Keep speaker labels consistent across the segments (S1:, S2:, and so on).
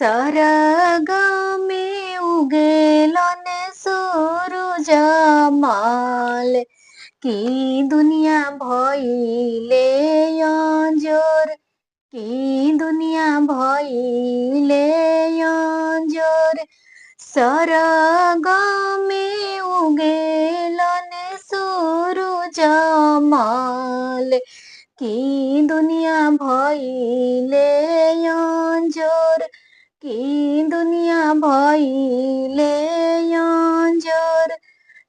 S1: सरग में उगेलन सूरज माल की दुनिया भइले अंजोर की दुनिया भइले अंजोर सरग में उगेलन सूरज माल की दुनिया भइले अंजोर की दुनिया भइले अंजोर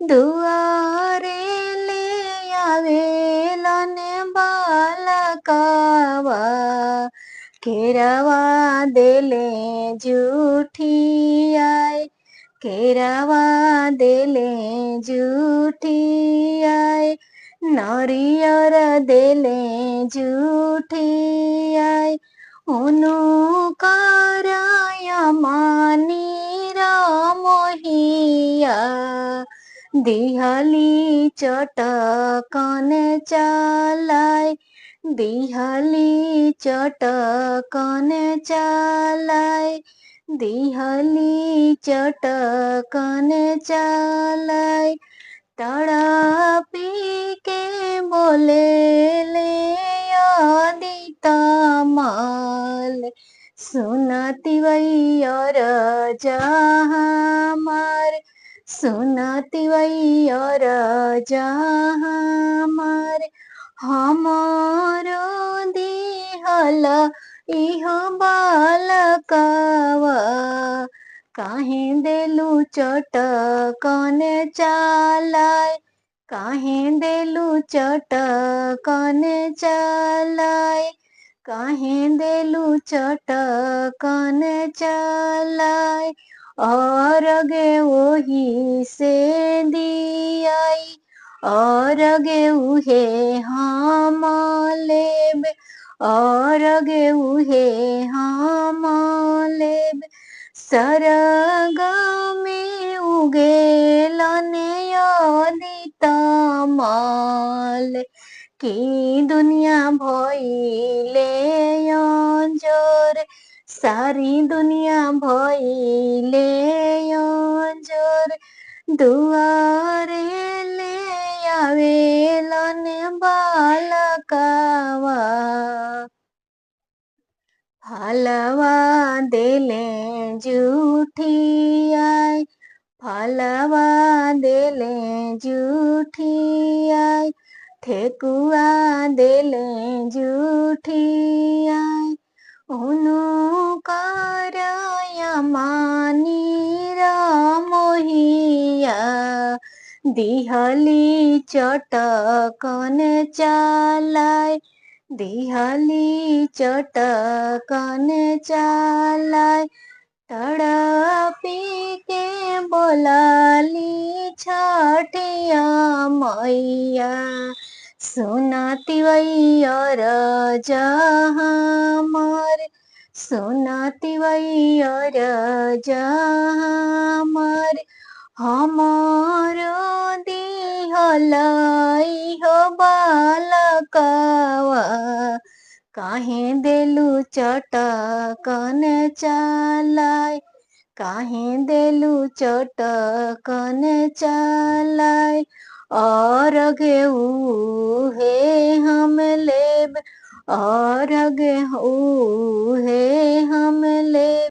S1: दुआरे ले आवेलन बालकावा केरावा देले जुठियाई केरावा देले जुठियाई नरियर देले जुठियाई उनु कराय मानी मोहिया दिहली चटकन चालाय दिहली चटकन चालाय दिहली चटकन चालाय तड़पी के बोले ले आदिता माल सुनती वैयर जहाँ मार सुनती वैयर जहाँ मार हमारो दिहल इहो बालकवा काहे देलू चटकन चालाय काहे देलू चटकन चालाय काहे देलू चटकन चालाय और गे वही से दियाई और गे उहे हम लेब और गे उहे हम लेब सरग में उगेलन आदिता माल की दुनिया भइले अंजोर सारी दुनिया भइले अंजोर दुआरे ले आवेलन बालकावा फलवा देले जुठियाई फलवा देले जुठियाई ठेकुआ देले जुठियाई उनु कराय मानी मोहिया दिहली चटकन चालाय दिहली चटकन चालाय तड़पी के बोलाली छठिया मैया सुनती वैयर जहाँ मार सुनती वैयर जहाँ मार हमारो दिहल इहो बालकवा काहे देलू चटकन चालाय काहे देलू चटकन चालाय और गे उहे हम लेब और गे उहे हम